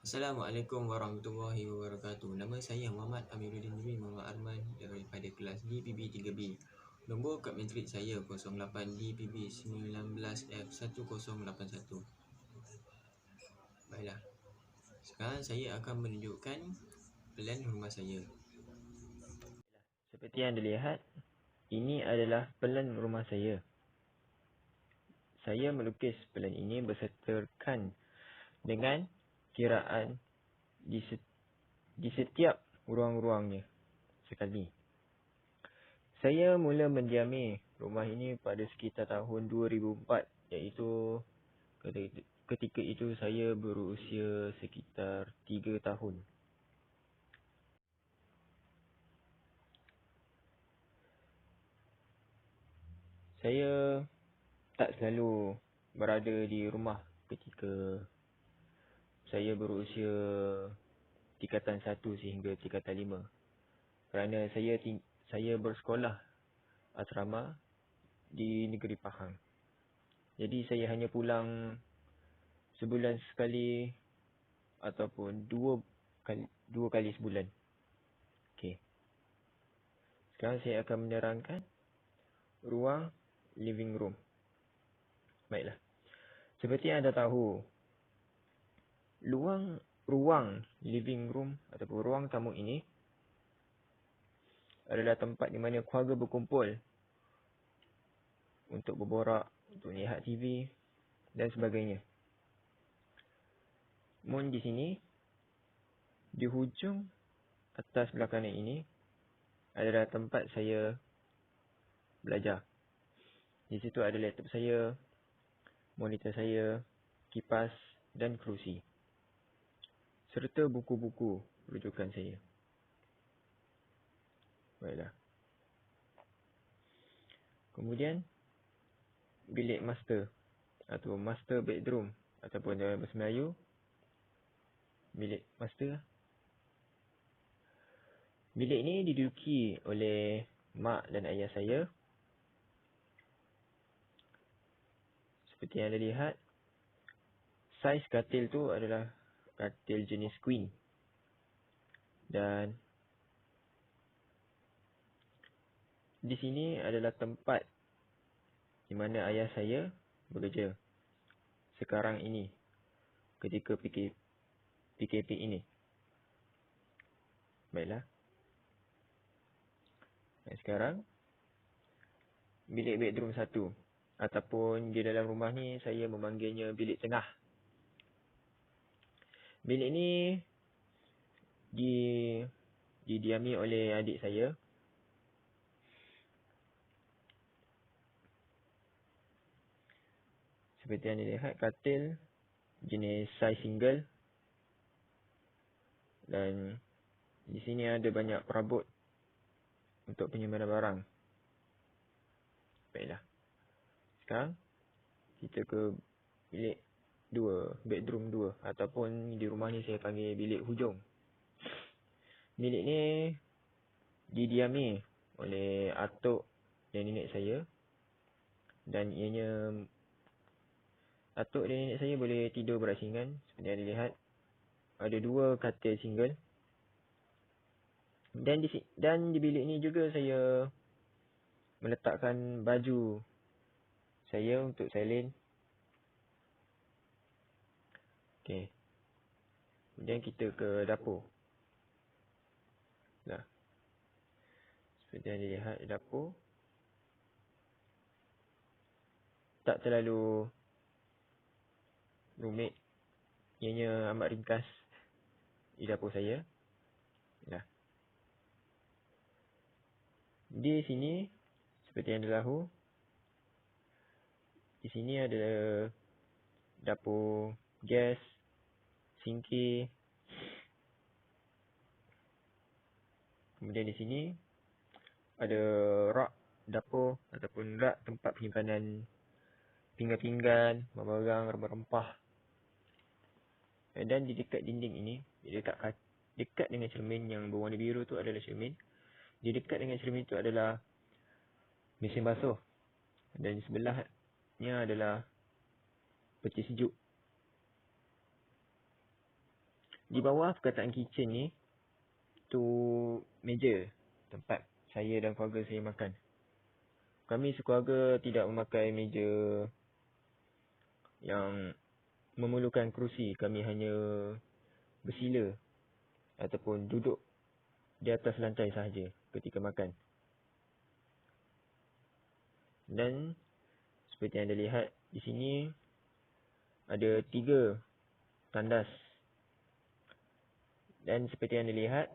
Assalamualaikum warahmatullahi wabarakatuh. Nama saya Muhammad Amiruddin bin Muhammad Arman daripada kelas DPB 3B. Nombor kad matrik saya 08 DPB 19F1081. Baiklah. Sekarang saya akan menunjukkan pelan rumah saya. Seperti yang dilihat, ini adalah pelan rumah saya. Saya melukis pelan ini bersertakan dengan kiraan di setiap ruang-ruangnya sekali. Saya mula mendiami rumah ini pada sekitar tahun 2004, iaitu ketika itu saya berusia sekitar 3 tahun. Saya tak selalu berada di rumah ketika saya berusia tingkatan 1 sehingga tingkatan 5, kerana saya bersekolah asrama di negeri Pahang. Jadi saya hanya pulang sebulan sekali ataupun dua kali sebulan. Okey. Sekarang saya akan menerangkan ruang living room. Baiklah. Seperti yang anda tahu, ruang living room ataupun ruang tamu ini adalah tempat di mana keluarga berkumpul untuk berborak, untuk lihat TV dan sebagainya. Namun di sini, di hujung atas belah kanan ini adalah tempat saya belajar. Di situ ada laptop saya, monitor saya, kipas dan kerusi, serta buku-buku rujukan saya. Baiklah. Kemudian, bilik master atau master bedroom ataupun dalam bahasa Melayu, bilik master. Bilik ini diduduki oleh mak dan ayah saya. Seperti yang anda lihat, saiz katil tu adalah katil jenis queen. Dan di sini adalah tempat di mana ayah saya bekerja sekarang ini ketika PKP ini. Baiklah. Dan sekarang, bilik bedroom 1 ataupun di dalam rumah ni saya memanggilnya bilik tengah. Bilik ni didiami oleh adik saya. Seperti yang dilihat, katil jenis saiz single. Dan di sini ada banyak perabot untuk penyimpanan barang. Baiklah. Sekarang kita ke bilik 2, bedroom 2 ataupun di rumah ni saya panggil bilik hujung. Bilik ni didiami oleh atuk dan nenek saya. Dan ianya atuk dan nenek saya boleh tidur berasingan. Seperti yang dilihat, ada 2 katil single. Dan di bilik ni juga saya meletakkan baju saya untuk salin. Okey. Kemudian kita ke dapur. Nah, seperti yang dilihat, dapur tak terlalu rumit. Ianya amat ringkas di dapur saya. Nah, di sini seperti yang anda tahu, di sini ada dapur gas, sinki. Kemudian di sini ada rak dapur ataupun rak tempat penyimpanan pinggan-pinggan, barang-barang, rempah-rempah. Dan di dekat dinding ini, dekat dengan cermin yang berwarna biru tu adalah cermin. Di dekat dengan cermin itu adalah mesin basuh. Dan di sebelahnya adalah peti sejuk. Di bawah perkataan kitchen ni, tu meja tempat saya dan keluarga saya makan. Kami sekeluarga tidak memakai meja yang memerlukan kerusi. Kami hanya bersila ataupun duduk di atas lantai sahaja ketika makan. Dan seperti yang anda lihat di sini, ada 3 tandas. Dan seperti yang anda lihat,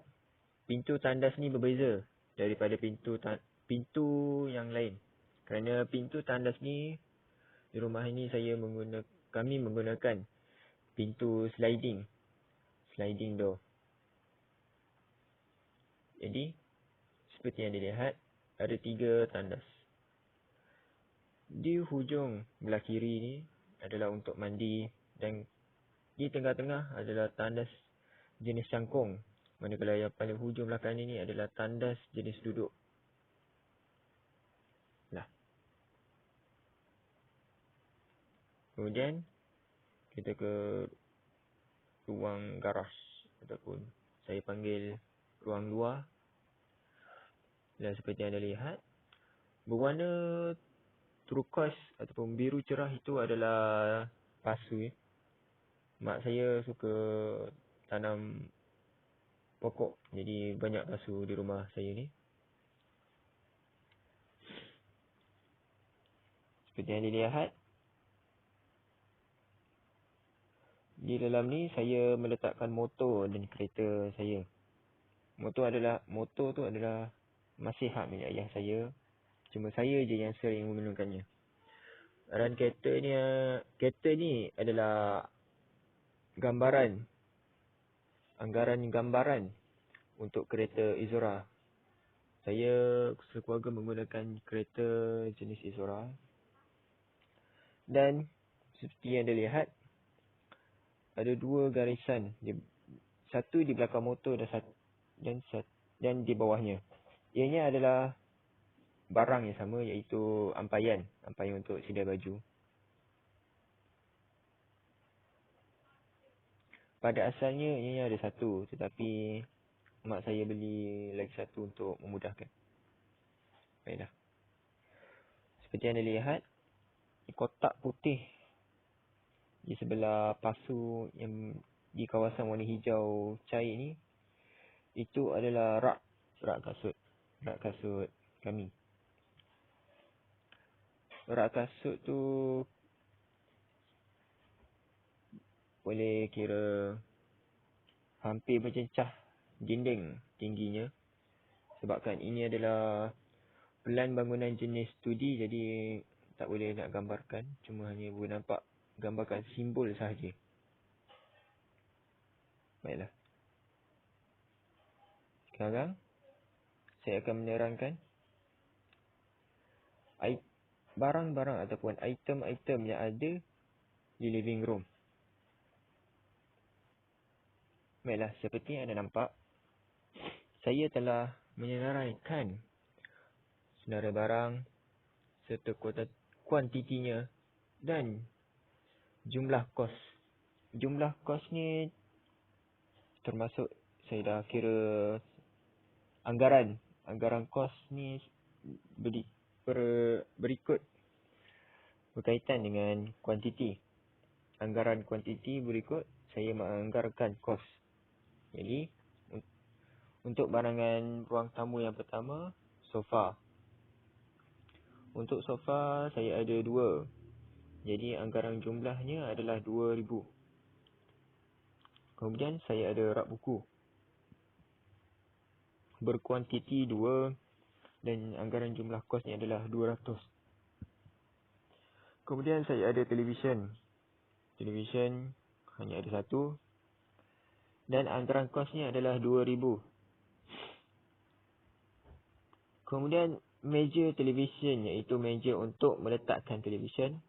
pintu tandas ni berbeza daripada pintu yang lain. Kerana pintu tandas ni, di rumah ini kami menggunakan pintu sliding door. Jadi, seperti yang dilihat, ada 3 tandas. Di hujung belah kiri ni adalah untuk mandi, dan di tengah-tengah adalah tandas jenis cangkung. Manakala yang paling hujung belakang ni adalah tandas jenis duduk. Lah. Kemudian kita ke ruang garaj ataupun saya panggil ruang luar. Dan seperti yang anda lihat, berwarna turquoise ataupun biru cerah itu adalah pasu. Mak saya suka tanam pokok, jadi banyak pasu di rumah saya ni. Seperti yang dilihat, di dalam ni saya meletakkan motor dan kereta saya. Motor tu adalah masih hak milik ayah saya. Cuma saya je yang sering menggunakannya. Dan kereta ni adalah anggaran gambaran untuk kereta Izora. Saya sekeluarga menggunakan kereta jenis Izora. Dan seperti yang anda lihat, ada 2 garisan. Satu di belakang motor dan di bawahnya. Ianya adalah barang yang sama, iaitu ampaian untuk sidai baju. Pada asalnya ianya ada 1, tetapi mak saya beli lagi 1 untuk memudahkan. Baiklah. Seperti yang anda lihat, kotak putih di sebelah pasu yang di kawasan warna hijau cair ni, itu adalah rak kasut kami. Rak kasut tu boleh kira hampir mencecah dinding tingginya, sebabkan ini adalah pelan bangunan jenis 2D, jadi tak boleh nak gambarkan, cuma hanya boleh nampak gambarkan simbol sahaja. Baiklah. Sekarang saya akan menerangkan barang-barang ataupun item-item yang ada di living room. Baiklah, seperti yang anda nampak, saya telah menyeraikan senarai barang serta kuantitinya dan jumlah kos. Jumlah kos ni termasuk saya dah kira anggaran kos ni berikut berkaitan dengan kuantiti. Anggaran kuantiti berikut saya menganggarkan kos. Jadi untuk barangan ruang tamu yang pertama, sofa. Untuk sofa saya ada 2. Jadi anggaran jumlahnya adalah 2,000. Kemudian saya ada rak buku berkuantiti 2 dan anggaran jumlah kosnya adalah 200. Kemudian saya ada televisyen. Televisyen hanya ada 1 dan anggaran kosnya adalah 2,000. Kemudian meja televisyen, iaitu meja untuk meletakkan televisyen.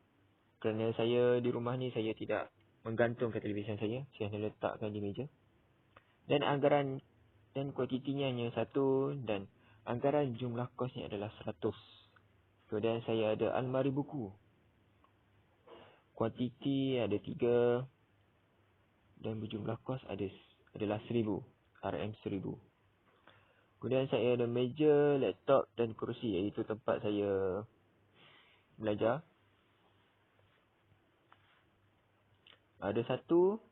Kerana saya di rumah ni saya tidak menggantungkan televisyen saya hanya letakkan di meja. Dan anggaran dan kuantitinya hanya 1 dan anggaran jumlah kosnya adalah 100. Kemudian saya ada almari buku. Kuantiti ada 3 dan berjumlah kos adalah 1000, RM1000. Kemudian saya ada meja, laptop dan kerusi, iaitu tempat saya belajar. Ada satu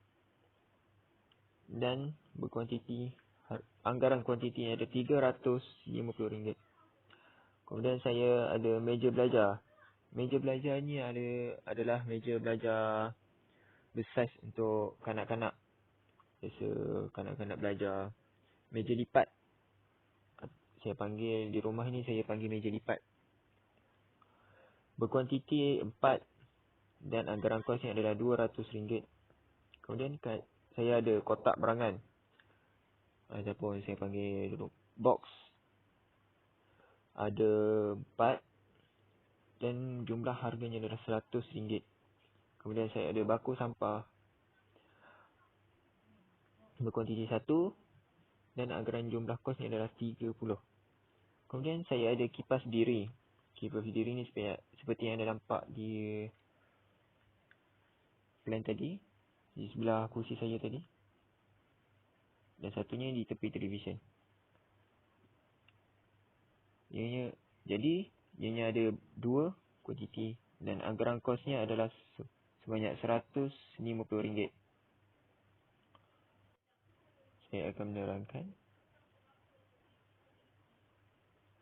dan berkuantiti, anggaran kuantiti ada RM350. Kemudian saya ada meja belajar. Meja belajar ni adalah meja belajar bersaiz untuk kanak-kanak. Biasa kanak-kanak belajar. Meja lipat. Saya panggil di rumah ni, saya panggil meja lipat. Berkuantiti 4 dan anggaran kosnya adalah RM200. Kemudian saya ada kotak barangan ataupun saya panggil box. Ada 4 dan jumlah harganya adalah RM100. Kemudian saya ada bako sampah berkuantiti 1 dan anggaran jumlah kosnya adalah RM30. Kemudian saya ada kipas diri. Kipas diri ni seperti yang anda nampak di plan tadi, di sebelah kursi saya tadi. Dan satunya di tepi televisyen. Ianya ada 2 kuantiti dan anggaran kosnya adalah sebanyak RM150. Saya akan menerangkan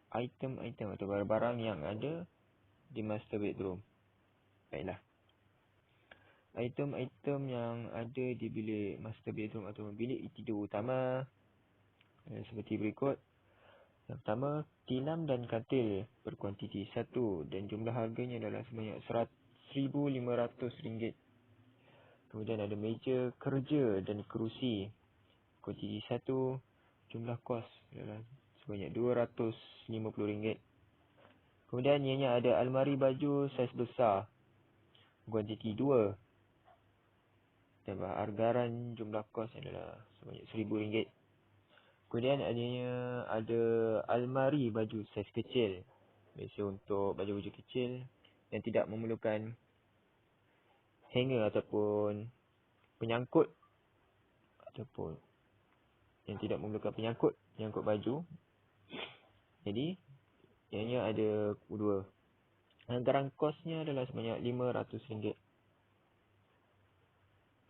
item-item atau barang-barang yang ada di master bedroom. Baiklah. Item-item yang ada di bilik master bedroom atau bilik tidur utama seperti berikut. Yang pertama, tilam dan katil berkuantiti 1 dan jumlah harganya adalah sebanyak RM1,500. Kemudian ada meja kerja dan kerusi kuantiti 1, jumlah kos adalah sebanyak RM250. Kemudian ianya ada almari baju saiz besar kuantiti 2 dan anggaran jumlah kos adalah sebanyak RM1,000. Kemudian adanya ada almari baju saiz kecil, biasa untuk baju-baju kecil yang tidak memerlukan hanger ataupun penyangkut, ataupun yang tidak memerlukan penyangkut baju. Jadi ianya ada 2. Anggaran kosnya adalah sebanyak RM500.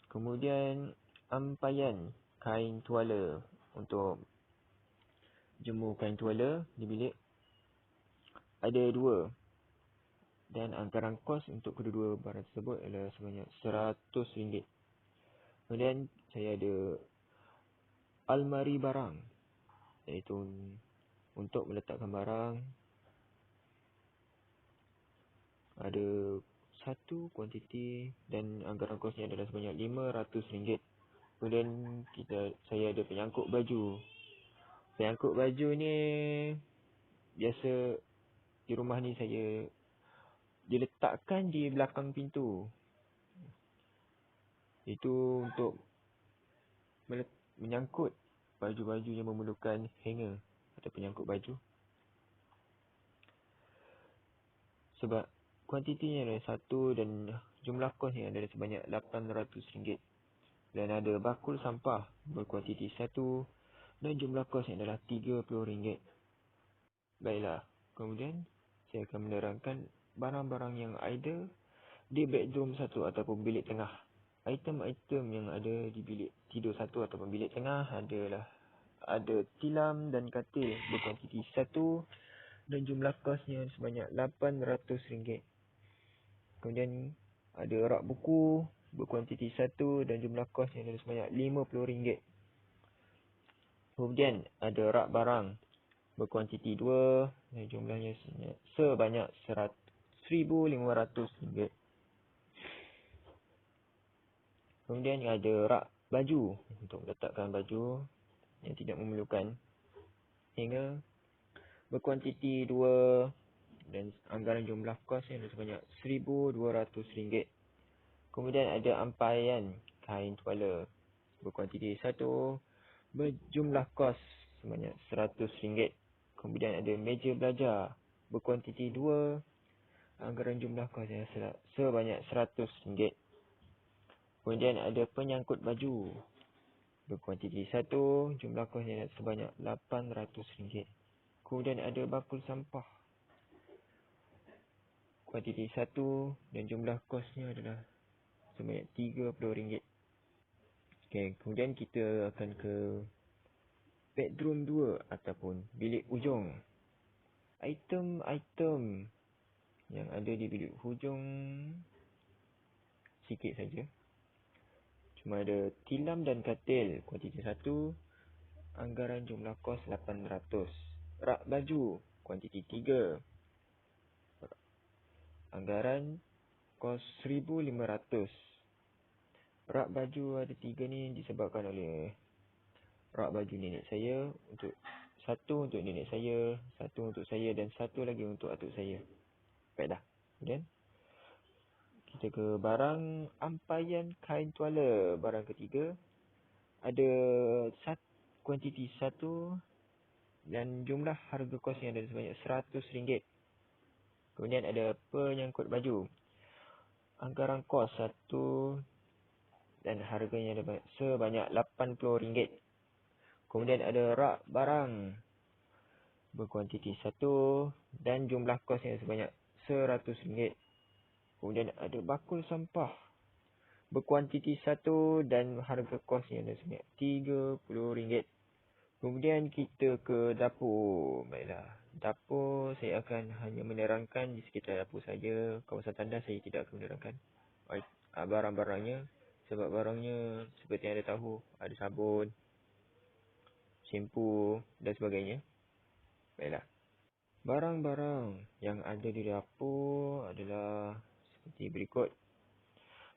Kemudian ampaian kain tuala untuk jemur kain tuala di bilik ada 2 dan anggaran kos untuk kedua-dua barang tersebut adalah sebanyak RM100. Kemudian saya ada almari barang, iaitu untuk meletakkan barang. Ada 1 kuantiti dan anggaran kosnya adalah sebanyak RM500. Kemudian saya ada penyangkut baju. Penyangkut baju ni biasa di rumah ni saya diletakkan di belakang pintu. Itu untuk menyangkut baju-baju yang memerlukan hanger atau penyangkut baju. Sebab kuantitinya adalah 1 dan jumlah kosnya adalah sebanyak RM800. Dan ada bakul sampah berkuantiti 1 dan jumlah kosnya adalah RM30. Baiklah, kemudian saya akan menerangkan barang-barang yang ada di bedroom 1 ataupun bilik tengah. Item-item yang ada di bilik tidur 1 ataupun bilik tengah adalah ada tilam dan katil berkuantiti 1 dan jumlah kosnya sebanyak RM800. Kemudian ada rak buku berkuantiti 1 dan jumlah kosnya adalah sebanyak RM50. Kemudian ada rak barang berkuantiti 2 dan jumlahnya sebanyak RM1,500. Kemudian ada rak baju untuk meletakkan baju yang tidak memerlukan hanger berkuantiti 2 dan anggaran jumlah kosnya adalah sebanyak RM1,200. Kemudian ada ampaian kain tuala berkuantiti 1 berjumlah kos sebanyak RM100. Kemudian ada meja belajar berkuantiti 2, anggaran jumlah kosnya sebanyak RM100. Kemudian ada penyangkut baju berkuantiti 1, jumlah kosnya sebanyak RM800. Kemudian ada bakul sampah kuantiti 1 dan jumlah kosnya adalah sebanyak RM30. Okay, kemudian kita akan ke bedroom 2 ataupun bilik hujung. Item-item yang ada di bilik hujung sikit saja. Cuma ada tilam dan katil kuantiti 1, anggaran jumlah kos RM800. Rak baju kuantiti 3, anggaran kos RM1,500. Rak baju ada 3 ni disebabkan oleh rak baju nenek saya, satu untuk nenek saya, satu untuk saya dan satu lagi untuk atuk saya. Baiklah. Kemudian kita ke barang ampaian kain tuala. Barang ketiga ada kuantiti 1 dan jumlah harga kos yang ada sebanyak RM100. Kemudian ada penyangkut baju. Anggaran kos 1 dan harganya ada sebanyak RM80. Kemudian ada rak barang berkuantiti 1 dan jumlah kos yang sebanyak RM100. Kemudian ada bakul sampah berkuantiti 1 dan harga kosnya ada sebanyak RM30. Kemudian kita ke dapur. Baiklah, dapur saya akan hanya menerangkan di sekitar dapur saja. Kawasan tandas saya tidak akan menerangkan barang-barangnya. Sebab barangnya seperti yang anda tahu, ada sabun, shampoo dan sebagainya. Baiklah. Barang-barang yang ada di dapur adalah seperti berikut.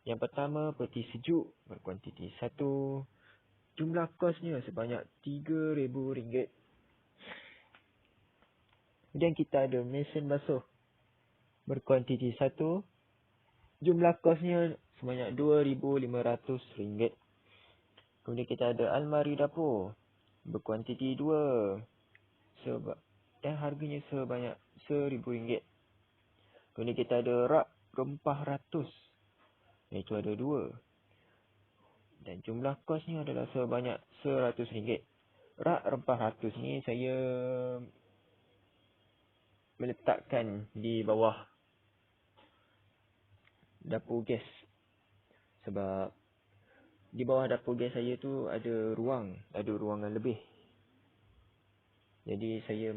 Yang pertama, peti sejuk berkuantiti 1. Jumlah kosnya sebanyak RM3,000. Kemudian kita ada mesin basuh berkuantiti 1. Jumlah kosnya sebanyak RM2,500. Kemudian kita ada almari dapur berkuantiti 2. Dan harganya sebanyak RM1,000. Kemudian kita ada rak rempah ratus, iaitu ada 2. Dan jumlah kosnya adalah sebanyak RM100. Rak rempah ratus ni saya meletakkan di bawah dapur gas. Sebab di bawah dapur gas saya tu ada ruangan lebih. Jadi saya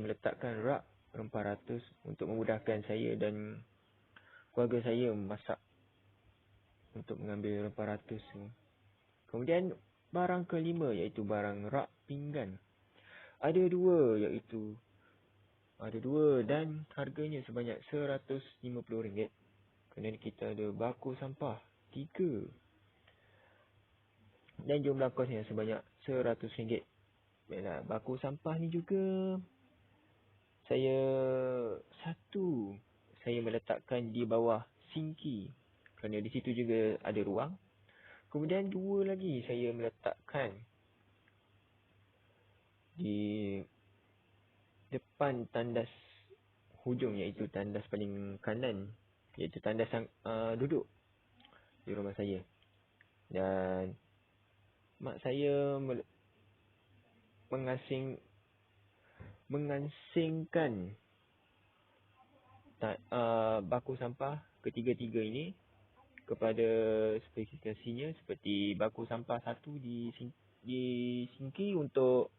meletakkan rak rempah ratus untuk memudahkan saya dan keluarga saya memasak untuk mengambil rempah ratus ni. Kemudian barang kelima iaitu barang rak pinggan. Ada dua dan harganya sebanyak RM150. Kemudian kita ada baku sampah 3 dan jumlah kosnya sebanyak RM100. Baiklah, baku sampah ni juga saya meletakkan di bawah sinki kerana di situ juga ada ruang. Kemudian 2 lagi saya meletakkan di depan tandas hujung, iaitu tandas paling kanan, iaitu tandas duduk di rumah saya. Dan mak saya mengasingkan baku sampah ketiga-tiga ini kepada spesifikasinya, seperti baku sampah 1 di sinki untuk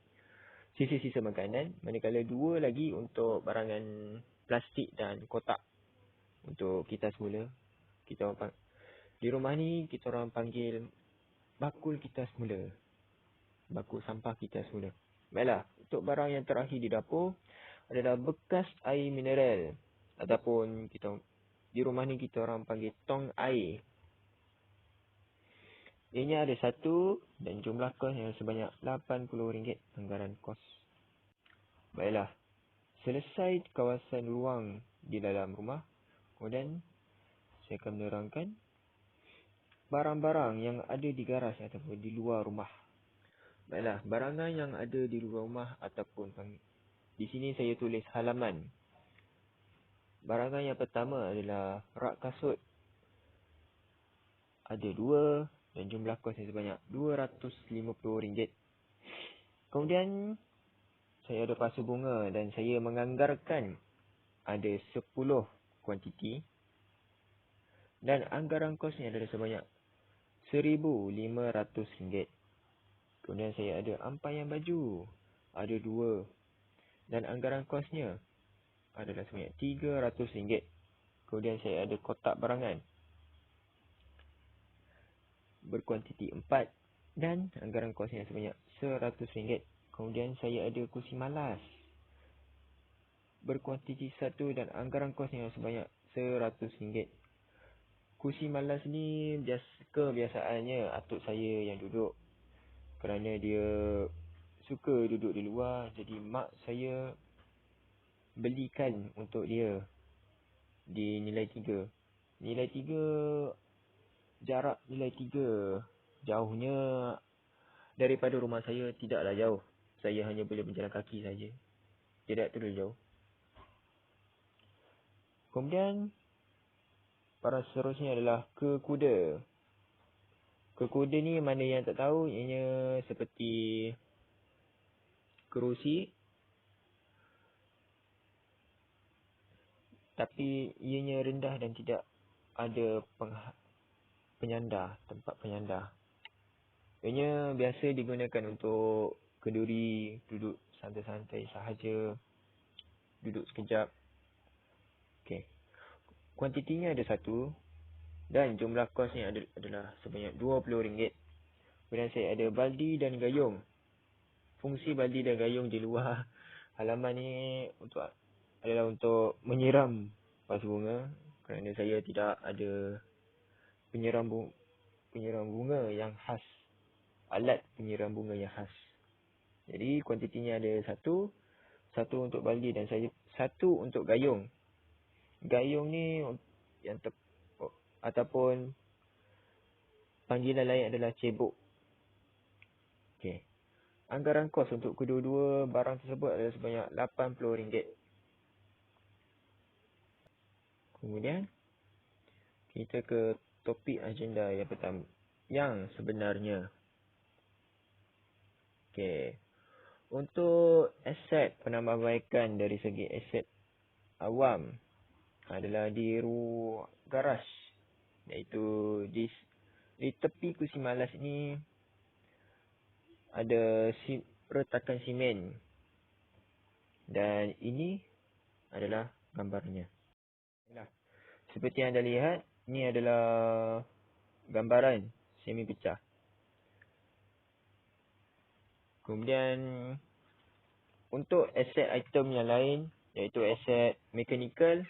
sisa-sisa makanan, manakala 2 lagi untuk barangan plastik dan kotak untuk kita semula. Di rumah ni kita orang panggil bakul kita semula, baku sampah kita semula. Baiklah, untuk barang yang terakhir di dapur adalah bekas air mineral, ataupun di rumah ni kita orang panggil tong air. Ianya ada 1 dan jumlah kos yang sebanyak RM80 anggaran kos. Baiklah, selesai kawasan ruang di dalam rumah. Kemudian saya akan menerangkan barang-barang yang ada di garaj ataupun di luar rumah. Baiklah, barangan yang ada di luar rumah ataupun di sini saya tulis halaman. Barangan yang pertama adalah rak kasut. ada 2 dan jumlah kosnya sebanyak RM250. Kemudian saya ada pasu bunga dan saya menganggarkan ada 10 kuantiti dan anggaran kosnya adalah sebanyak RM1,500. Kemudian saya ada ampaian baju, ada 2 dan anggaran kosnya adalah sebanyak RM300. Kemudian saya ada kotak barangan berkuantiti 4 dan anggaran kosnya sebanyak RM100. Kemudian saya ada kursi malas berkuantiti 1 dan anggaran kosnya sebanyak RM100. Kursi malas ni kebiasaannya atuk saya yang duduk kerana dia suka duduk di luar. Jadi mak saya belikan untuk dia di nilai 3. Nilai 3, jarak nilai 3 jauhnya daripada rumah saya tidaklah jauh. Saya hanya boleh berjalan kaki saja. Tidak terlalu jauh. Kemudian para seterusnya adalah kekuda. Kekuda ni mana yang tak tahu, ianya seperti kerusi tapi ianya rendah dan tidak ada tempat penyandar. Ianya biasa digunakan untuk kenduri, duduk santai-santai sahaja, duduk sekejap. Okey. Kuantitinya ada 1 dan jumlah kosnya adalah sebanyak RM20. Kemudian saya ada baldi dan gayung. Fungsi baldi dan gayung di luar halaman ni adalah untuk menyiram pasu bunga kerana saya tidak ada penyiram bunga yang khas, alat penyiram bunga yang khas. Jadi kuantitinya ada 1 untuk baldi dan 1 untuk gayung. Gayung ni yang ataupun panggilan lain adalah cebok. Okey. Anggaran kos untuk kedua-dua barang tersebut adalah sebanyak RM80. Kemudian kita ke topik agenda yang pertama, yang sebenarnya. Okey. Untuk aset penambahbaikan dari segi aset awam adalah di garaj, iaitu di tepi kursi malas ni ada retakan simen dan ini adalah gambarnya. Seperti yang anda lihat, ini adalah gambaran semi pecah. Kemudian untuk aset item yang lain, iaitu aset mechanical,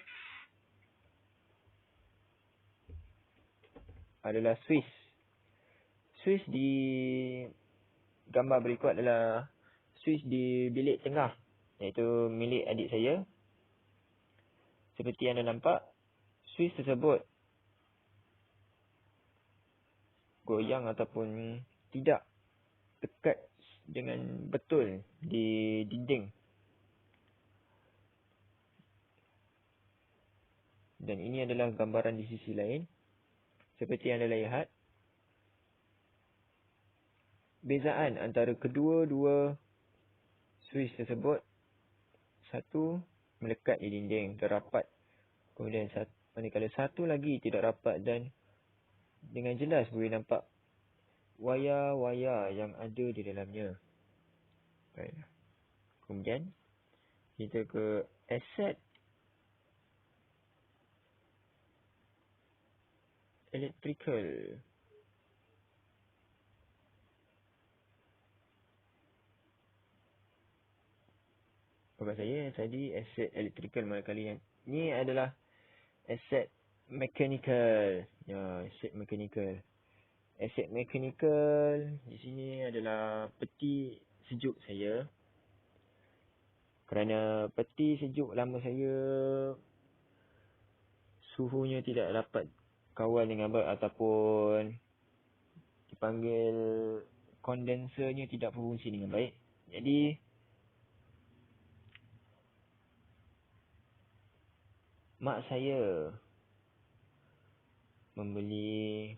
adalah Swiss. Swiss di gambar berikut adalah Swiss di bilik tengah, iaitu milik adik saya. Seperti yang anda nampak, Swiss tersebut goyang ataupun tidak dekat dengan betul di dinding. Dan ini adalah gambaran di sisi lain. Seperti yang anda lihat, bezaan antara kedua-dua Swiss tersebut, 1 melekat di dinding, terapat. Kemudian manakala 1 lagi tidak rapat dan dengan jelas boleh nampak wayar-wayar yang ada di dalamnya. Baik. Kemudian kita ke aset electrical. Bagi saya tadi aset electrical, manakala yang ni adalah aset mechanical. Ya, aset mechanical. Aset mechanical di sini adalah peti sejuk saya. Kerana peti sejuk lama saya suhunya tidak dapat kawal dengan baik ataupun dipanggil kondensernya tidak berfungsi dengan baik. Jadi mak saya membeli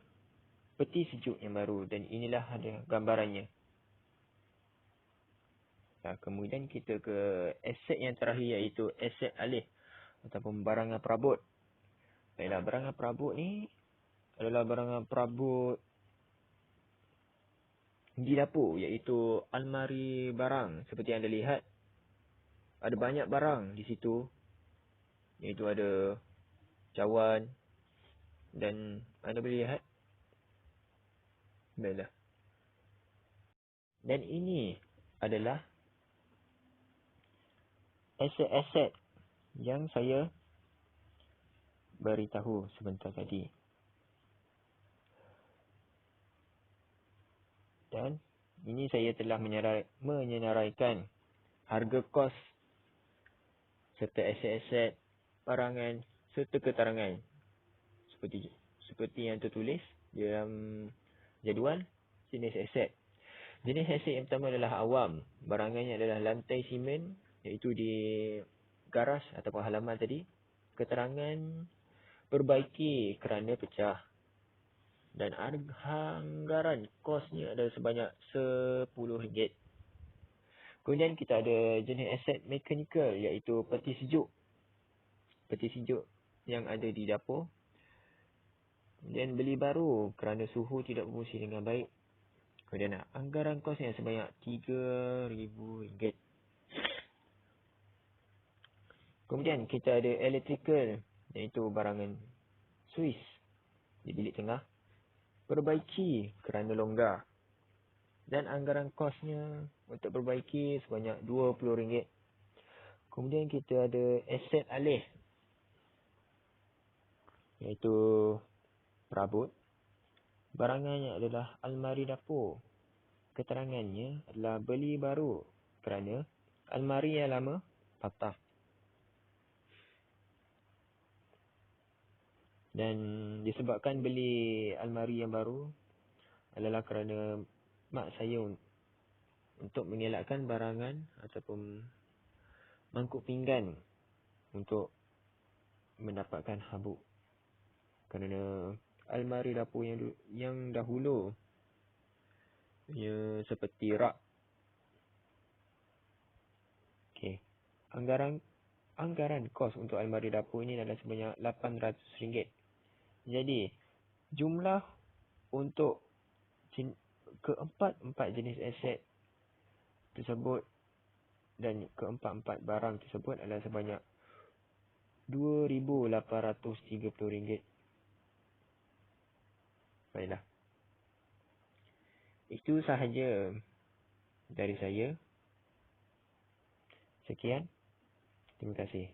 peti sejuk yang baru, dan inilah ada gambarannya. Nah, kemudian kita ke aset yang terakhir, iaitu aset alih ataupun barangan perabot. Baiklah, barangan perabot ni adalah barangan perabot di dapur, iaitu almari barang. Seperti yang anda lihat, ada banyak barang di situ, iaitu ada cawan, dan anda boleh lihat. Baiklah. Dan ini adalah aset-aset yang saya beritahu sebentar tadi. Dan ini saya telah menyenaraikan harga kos serta aset-aset barangan serta keterangan seperti yang tertulis dalam jadual jenis aset. Jenis aset yang pertama adalah awam. Barangannya adalah lantai simen, iaitu di garas ataupun halaman tadi. Keterangan perbaiki kerana pecah. Dan anggaran kosnya adalah sebanyak RM10. Kemudian kita ada jenis aset mekanikal, iaitu peti sejuk. Peti sejuk yang ada di dapur. Kemudian beli baru kerana suhu tidak berfungsi dengan baik. Kemudian anggaran kosnya sebanyak RM3,000. Kemudian kita ada electrical, iaitu barangan suis di bilik tengah. Perbaiki kerana longgar. Dan anggaran kosnya untuk perbaiki sebanyak RM20. Kemudian kita ada aset alih, iaitu perabot. Barangannya adalah almari dapur. Keterangannya adalah beli baru kerana almari yang lama patah. Dan disebabkan beli almari yang baru adalah kerana mak saya untuk mengelakkan barangan ataupun mangkuk pinggan untuk mendapatkan habuk. Kerana almari dapur yang dahulu seperti rak. Okey. Anggaran kos untuk almari dapur ini adalah sebanyak RM800. Jadi, jumlah untuk keempat-empat jenis aset tersebut dan keempat-empat barang tersebut adalah sebanyak RM2,830. Baiklah. Itu sahaja dari saya. Sekian. Terima kasih.